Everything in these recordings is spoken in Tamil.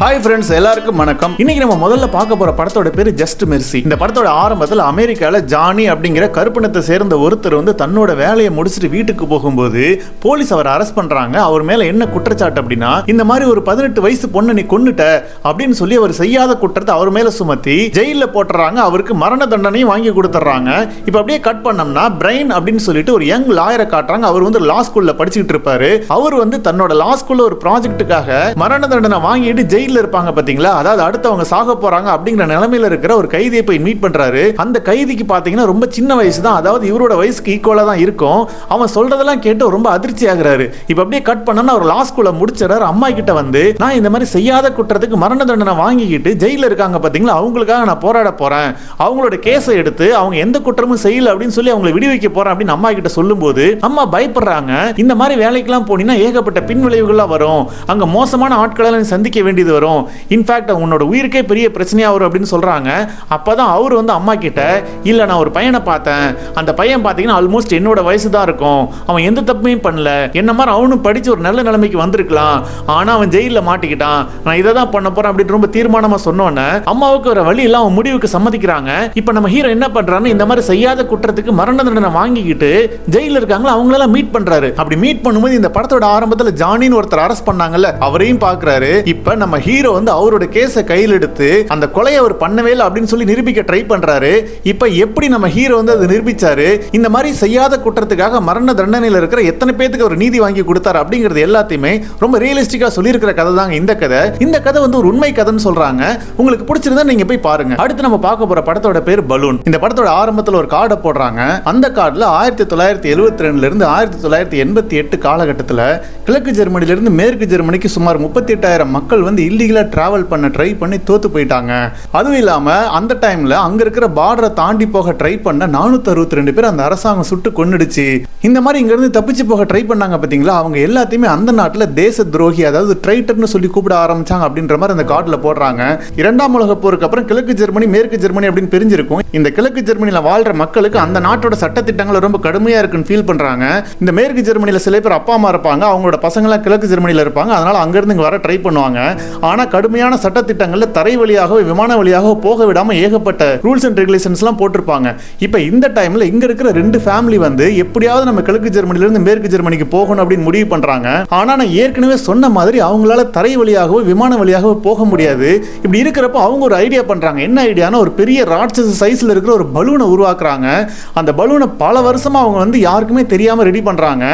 ஹாய் ஃப்ரெண்ட்ஸ், எல்லாருக்கும் வணக்கம். இன்னைக்கு நம்ம முதல்ல பார்க்க போற படத்தோட பேரு ஜஸ்ட் மெர்சி. இந்த படத்தோட ஆரம்பத்தில் அமெரிக்கால ஜானி அப்படிங்கிற கருப்பினத்தை சேர்ந்த ஒருத்தர் தன்னோட வேலையை முடிச்சுட்டு வீட்டுக்கு போகும்போது போலீஸ் அவரை அரெஸ்ட் பண்றாங்க. அவர் மேல என்ன குற்றச்சாட்டு அப்படின்னா, இந்த மாதிரி ஒரு 18 வயசு பொண்ணை நீ கொன்னுட்ட அப்படின்னு சொல்லி அவர் செய்யாத குற்றத்தை அவர் மேல சுமத்தி ஜெயில போட்டுறாங்க. அவருக்கு மரண தண்டனையும் வாங்கி கொடுத்துறாங்க. இப்ப அப்படியே கட் பண்ணோம்னா பிரைன் அப்படின்னு சொல்லிட்டு ஒரு யங் லாயரை காட்டுறாங்க. அவர் லா ஸ்கூல்ல படிச்சுட்டு இருப்பாரு. அவர் தன்னோட லா ஸ்கூல்ல ஒரு ப்ராஜெக்ட்டுக்காக மரண தண்டனை வாங்கிட்டு ஜெயில இருப்பாங்க பாத்தீங்களா, அதாவது அடுத்து அவங்க சாக போறாங்க அப்படிங்கிற நிலைமையில இருக்கிற ஒரு கைதியை போய் மீட் பண்றாரு. அந்த கைதிக்கு பாத்தீங்கன்னா ரொம்ப சின்ன வயசு தான், அதாவது இவரோட வயசுக்கு ஈக்குவலா தான் இருக்கும். அவன் சொல்றதெல்லாம் கேட்டு ரொம்ப அதிர்ச்சி ஆகுறாரு. இப்ப அப்படியே கட் பண்ணா அவர் லா ஸ்கூல்ல முடிச்சாரு. அம்மா கிட்ட நான் இந்த மாதிரி செய்யாத குற்றத்துக்கு மரண தண்டனை வாங்கிக்கிட்டு ஜெயில இருக்காங்க பாத்தீங்களா, அவங்களுக்காக நான் போராட போறேன், அவங்களோட கேஸை எடுத்து அவங்க எந்த குற்றமும் செய்யல அப்படின்னு சொல்லி அவங்களை விடுவிக்க போறேன் அப்படின்னு அம்மா கிட்ட சொல்லும்போது அம்மா பயப்படுறாங்க. இந்த மாதிரி வேலைக்கெல்லாம் போனீங்கன்னா ஏகப்பட்ட பின் விளைவுகள்லாம் வரும், அங்க மோசமான ஆட்களை சந்திக்க வேண்டியது வரும், இன்ஃபேக்ட் உன்னோட உயிருக்கே பெரிய பிரச்சனையா வரும் அப்படின்னு சொல்றாங்க. அப்பதான் அவர் அம்மா கிட்ட, இல்ல நான் ஒரு பையனை பார்த்தேன், அந்த பையன் பாத்தீங்கன்னா ஆல்மோஸ்ட் என்னோட வயசு தான் இருக்கும், அவன் எந்த தப்புமையும் பண்ணல, என்ன மாதிரி அவனும் படிச்சு ஒரு நல்ல நிலைமைக்கு வந்திருக்கலாம், ஆனா அவன் ஜெயில மாட்டிக்கிட்டான், நான் இதை தான் பண்ண போறேன் அப்படின்னு ரொம்ப தீர்மானமா சொன்னோன்னே அம்மாவுக்கு ஒரு வழி இல்ல, அவன் முடிவுக்கு சம்மதிக்கிறாங்க. இப்ப நம்ம ஹீரோ என்ன பண்றான்னு, இந்த மாதிரி செய்யாத குற்றத்துக்கு மரண தண்டனை வாங்கிக்கிட்டு ஜெயில இருக்காங்களா அவங்களெல்லாம் மீட் பண்றாரு. அப்படி மீட் பண்ணும்போது இந்த படத்தோட ஆரம்பத்தில் ஜானின்னு ஒருத்தர் அரெஸ்ட் பண்ணாங்கல்ல, அவரையும் பாக்குறாரு. இப்ப நம்ம ஹீரோ அவரோட கேஸை கையில் எடுத்து அந்த கொலையை அவர் பண்ணவே இல்லை அப்படின்னு சொல்லி நிரூபிக்க ட்ரை பண்றாரு. இப்ப எப்படி நம்ம ஹீரோ அதை நிரூபிச்சாரு, இந்த மாதிரி செய்யாத குற்றத்துக்காக மரண தண்டனையில் இருக்கிற எத்தனை பேருக்கு அவர் நீதி வாங்கி கொடுத்தாரு அப்படிங்கிறது எல்லாத்தையுமே ரொம்ப ரியலிஸ்டிக்கா சொல்லியிருக்கிற கதை தாங்க இந்த கதை. இந்த கதை ஒரு உண்மை கதைன்னு சொல்றாங்க. உங்களுக்கு பிடிச்சிருந்தா நீங்க போய் பாருங்க. அடுத்து நம்ம பார்க்க போற படத்தோட பேர் பலூன். இந்த படத்தோட ஆரம்பத்தில் ஒரு கார்டை போடுறாங்க. அந்த கார்டுல 1972 இருந்து 1988 காலகட்டத்தில் கிழக்கு ஜெர்மனியிலிருந்து மேற்கு ஜெர்மனிக்கு சுமார் 38,000 மக்கள் இல்லீகலா டிராவல் பண்ண ட்ரை பண்ணி தோத்து போயிட்டாங்க. அதுவும் இல்லாம அந்த டைம்ல அங்க இருக்கிற பார்டரை தாண்டி போக ட்ரை பண்ண 462 பேர் அந்த அரசாங்கம் சுட்டு கொன்னுடுச்சு. இந்த மாதிரி இங்க இருந்து தப்பிச்சு போக ட்ரை பண்ணாங்க பாத்தீங்களா, அவங்க எல்லாத்தையுமே அந்த நாட்டுல தேச துரோகி, அதாவது ட்ரைட்டர்னு சொல்லி கூப்பிட ஆரம்பிச்சாங்க அப்படின்ற மாதிரி அந்த கார்டுல போடுறாங்க. இரண்டாம் உலக போருக்கு அப்புறம் கிழக்கு ஜெர்மனி மேற்கு ஜெர்மனி அப்படின்னு பிரிஞ்சிருக்கும். இந்த கிழக்கு ஜெர்மனில வாழ்ற மக்களுக்கு அந்த நாட்டோட சட்டத்திட்டங்கள் ரொம்ப கடுமையா இருக்குன்னு ஃபீல் பண்றாங்க. இந்த மேற்கு ஜெர்மனில சில பேர் அப்பா அம்மா இருப்பாங்க, அவங்களோட பசங்க எல்லாம் கிழக்கு ஜெர்மனில இருப்பாங்க, அதனால அங்க இருந்து இங்க வர ட்ரை பண்ணுவாங்க. ஆனா கடுமையான சட்டத்திட்டங்கள்ல தரை வழியாக விமான வழியாக போக விடாம ஏகப்பட்ட ரூல்ஸ் அண்ட் ரெகுலேஷன்ஸ் எல்லாம் போட்டிருப்பாங்க. இப்ப இந்த டைம்ல இங்க இருக்கிற ரெண்டு ஃபேமிலி எப்படியாவது நம்ம கிழக்கு ஜெர்மனில இருந்து மேற்கு ஜெர்மனிக்கு போகணும் அப்படின்னு முடிவு பண்றாங்க. ஆனா நான் ஏற்கனவே சொன்ன மாதிரி அவங்களால தரை வழியாகவோ விமான வழியாகவோ போக முடியாது. இப்படி இருக்கிறப்ப அவங்க ஒரு ஐடியா பண்றாங்க. என்ன ஐடியானா, ஒரு பெரிய ராட்சச சைஸ்ல இருக்கிற ஒரு பலூனை உருவாக்குறாங்க. அந்த பலூனை பல வருஷமா அவங்க யாருக்குமே தெரியாம ரெடி பண்றாங்க.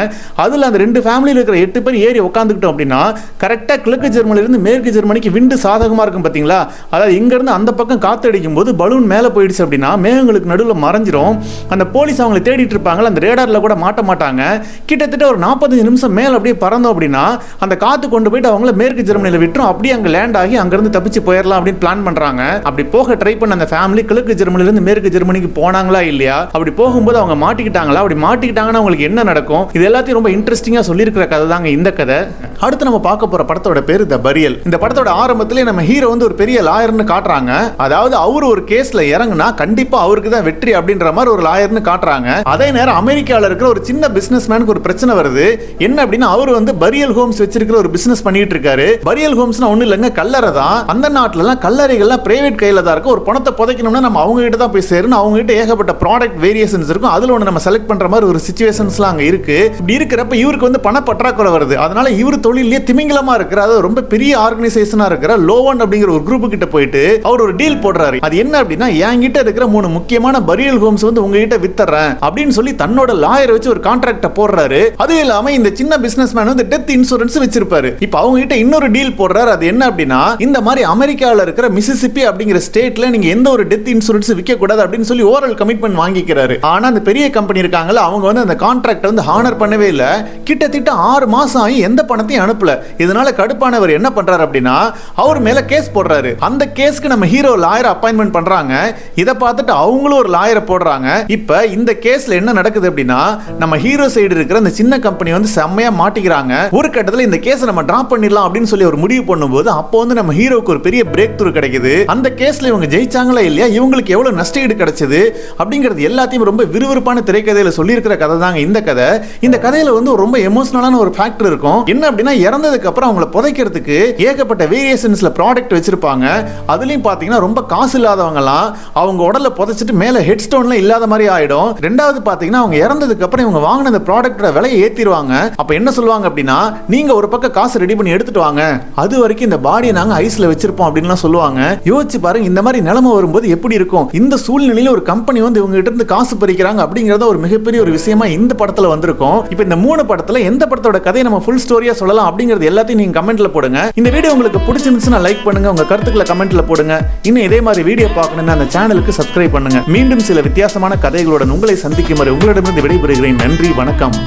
அதுல அந்த ரெண்டு ஃபேமிலியில் இருக்கிற 8 பேர் ஏறி உட்காந்துக்கிட்டோம் அப்படின்னா கரெக்டா கிழக்கு ஜெர்மனில இருந்து மேற்கு ஜெர்மனிக்கு விண்டு சாதகமா இருக்கும் பாத்தீங்களா, அதாவது இங்க இருந்து அந்த பக்கம் காத்து அடிக்கும் போது பலூன் மேல போயிடுச்சு அப்படின்னா மேகங்களுக்கு நடுவில் மறைஞ்சிரும். அந்த போலீஸ் அவங்களை தேடிட்டு இருப்பாங்க, அந்த ரேடார்ல கூட மாட்ட மாட்டாங்க. கிட்டத்தட்ட ஒரு 45 நிமிஷம் மேல அப்படியே பறந்தோம் அப்படின்னா அந்த காத்து கொண்டு போயிட்டு அவங்கள மேற்கு ஜெர்மனியில விட்டுரும். அப்படியே அங்க லேண்ட் ஆகி அங்க இருந்து தப்பிச்சு போயிடலாம் அப்படின்னு பிளான் பண்றாங்க. அப்படி போக ட்ரை பண்ண அந்த ஃபேமிலி கிழக்கு ஜெர்மனில இருந்து மேற்கு ஜெர்மனிக்கு போனாங்களா இல்லையா, அப்படி போகும்போது அவங்க மாட்டிக்கிட்டாங்களா, அப்படி மாட்டிக்கிட்டாங்கன்னா அவங்களுக்கு என்ன நடக்கும், இது எல்லாத்தையும் ரொம்ப இன்ட்ரெஸ்டிங்கா சொல்லியிருக்கிற கதை தாங்க இந்த கதை. அடுத்து நம்ம பார்க்க போற படத்தோட பேரு தி பரியல். இந்த படத்தோட ஆரம்பத்திலே நம்ம ஹீரோ ஒரு பெரிய லாயர்னு காட்டுறாங்க. அதாவது அவர் ஒரு கேஸ்ல இறங்குனா கண்டிப்பா அவருக்கு தான் வெற்றி அப்படின்ற மாதிரி ஒரு லாயர்னு காட்டுறாங்க. அதே நேரம் அமெரிக்கால இருக்கிற ஒரு சின்ன பிசினஸ்மேனுக்கு ஒரு பிரச்சனை வருது. என்ன அப்படின்னா, அவர் பரியல் ஹோம்ஸ் வச்சிருக்கிற ஒரு பிசினஸ் பண்ணிட்டு இருக்காரு. பரியல் ஹோம்ஸ்னா ஒண்ணு இல்லங்க, கல்லறை தான். அந்த நாட்டுல எல்லாம் கல்லறைகள்லாம் பிரைவேட் கையில தான் இருக்கு. ஒரு பணத்தை புதைக்கணும்னா நம்ம அவங்க கிட்ட தான் போய் சேரணும். அவங்க கிட்ட ஏகப்பட்ட ப்ராடக்ட் வேரியேஷன்ஸ் இருக்கும். அதுல ஒன்று நம்ம செலக்ட் பண்ற மாதிரி ஒரு சிச்சுவேஷன்ஸ்லாம் அங்க இருக்கு. இப்படி இருக்கிறப்ப இவருக்கு பண பற்றாக்குறை வருது. அதனால இவர் தொழிலே திமிங்கலமா இருக்கிற, அது ரொம்ப பெரிய ஆர்கனைசேஷனா இருக்கிற லோவன் அப்படிங்கிற ஒரு குரூப் கிட்ட போயிட்டு அவர் ஒரு டீல் போடுறாரு. அது என்ன அப்படின்னா, என்கிட்ட இருக்கிற 3 முக்கியமான பரியல் ஹோம்ஸ் உங்ககிட்ட வித்தறேன் அப்படின்னு சொல்லி தன்னோட லாயர் வச்சு ஒரு கான்ட்ராக்ட போடுறாரு. அது இல்லாம இந்த சின்ன பிசினஸ்மேன் டெத் இன்சூரன்ஸ் வச்சிருப்பாரு. இப்ப அவங்க கிட்ட இன்னொரு டீல் போடுறாரு. அது என்ன அப்படின்னா, இந்த மாதிரி அமெரிக்கால இருக்கிற மிசிசிப்பி அப்படிங்கிற ஸ்டேட்ல நீங்க எந்த ஒரு டெத் இன்சூரன்ஸ் விற்க கூடாது அப்படின்னு சொல்லி ஓரல் கமிட்மெண்ட் வாங்கிக்கிறாரு. ஆனா அந்த பெரிய கம்பெனி இருக்காங்கல்ல, அவங்க அந்த கான்ட்ராக்ட் ஹானர் பண்ணவே இல்லை. கிட்டத்தட்ட 6 மாசம் ஆகி எந்த பணத்தையும் அனுப்பல. இதனால கடுப்பானவர் என்ன பண்றாரு அப்படின்னா, அவர் மேல கேஸ் போடுறாரு. அந்த கேஸ்க்கு நம்ம ஹீரோ லாயர் அப்பாயின்ட்மெண்ட் பண்றாங்க. இத பார்த்துட்டு அவங்களும் ஒரு லாயரை போடுறாங்க. இப்ப இந்த கேஸ்ல என்ன நடக்குது அப்படின்னா, நம்ம ஹீரோ சைடு இருக்கிற அந்த சின்ன கம்பெனி செம்மையா மாட்டிக்கிறாங்க. ஒரு கட்டத்துல இந்த கேஸை நம்ம டிராப் பண்ணிடலாம் அப்படின்னு சொல்லி ஒரு முடிவு பண்ணும்போது அப்போ நம்ம ஹீரோக்கு ஒரு பெரிய பிரேக் த்ரூ கிடைக்குது. அந்த கேஸ்ல இவங்க ஜெயிச்சாங்களா இல்லையா, இவங்களுக்கு எவ்வளவு நஷ்டஈடு கிடைச்சது அப்படிங்கிறது எல்லாத்தையும் ரொம்ப விறுவிறுப்பான திரைக்கதையில சொல்லி இருக்கிற கதை தாங்க இந்த கதை. இந்த கதையில ரொம்ப எமோஷனலான ஒரு ஃபேக்டர் இருக்கும். என்ன அப்படின்னா, இறந்ததுக்கு அப்புறம் அவங்களை புதைக்கிறதுக்கு ஏகப்பட்ட ஏகப்பட்ட வேரியேஷன்ஸ்ல ப்ராடக்ட் வச்சிருப்பாங்க. அதுலயும் பாத்தீங்கன்னா ரொம்ப காசு இல்லாதவங்கலாம் அவங்க உடல்ல புதைச்சிட்டு மேல ஹெட் ஸ்டோன்ல இல்லாத மாதிரி ஆயிடும். ரெண்டாவது பாத்தீங்கன்னா அவங்க இறந்ததுக்கு அப்புறம் இவங்க வாங்கின அந்த ப்ராடக்ட்டோட விலையை ஏத்திடுவாங்க. அப்ப என்ன சொல்லுவாங்க அப்படின்னா, நீங்க ஒரு பக்கம் காசு ரெடி பண்ணி எடுத்துட்டு வாங்க, அது வரைக்கும் இந்த பாடியை நாங்க ஐஸ்ல வச்சிருப்போம் அப்படின்னு சொல்லுவாங்க. யோசிச்சு பாருங்க, இந்த மாதிரி நிலைமை வரும்போது எப்படி இருக்கும். இந்த சூழ்நிலையில ஒரு கம்பெனி வந்து இவங்க கிட்ட இருந்து காசு பறிக்கிறாங்க அப்படிங்கறத ஒரு மிகப்பெரிய ஒரு விஷயமா இந்த படத்துல வந்திருக்கும். இப்போ இந்த 3 படத்துல எந்த படத்தோட கதையை நம்ம ஃபுல் ஸ்டோரியா சொல்லலாம் அப்படிங்கறது எல்லாத்தையும் நீங்க கமெண்ட்ல போடுங்க. இந்த வீடியோ உங்களுக்கு பிடிச்சிருந்துச்சுன்னா லைக் பண்ணுங்க, உங்க கருத்துக்களை கமெண்ட்ல போடுங்க. இன்னும் இதே மாதிரி வீடியோ பார்க்கணும்னா அந்த சேனலுக்கு சப்ஸ்கிரைப் பண்ணுங்க. மீண்டும் சில வித்தியாசமான கதைகளுடன் உங்களை சந்திக்கும் வரை உங்களிடமிருந்து விடைபெறுகிறேன். நன்றி, வணக்கம்.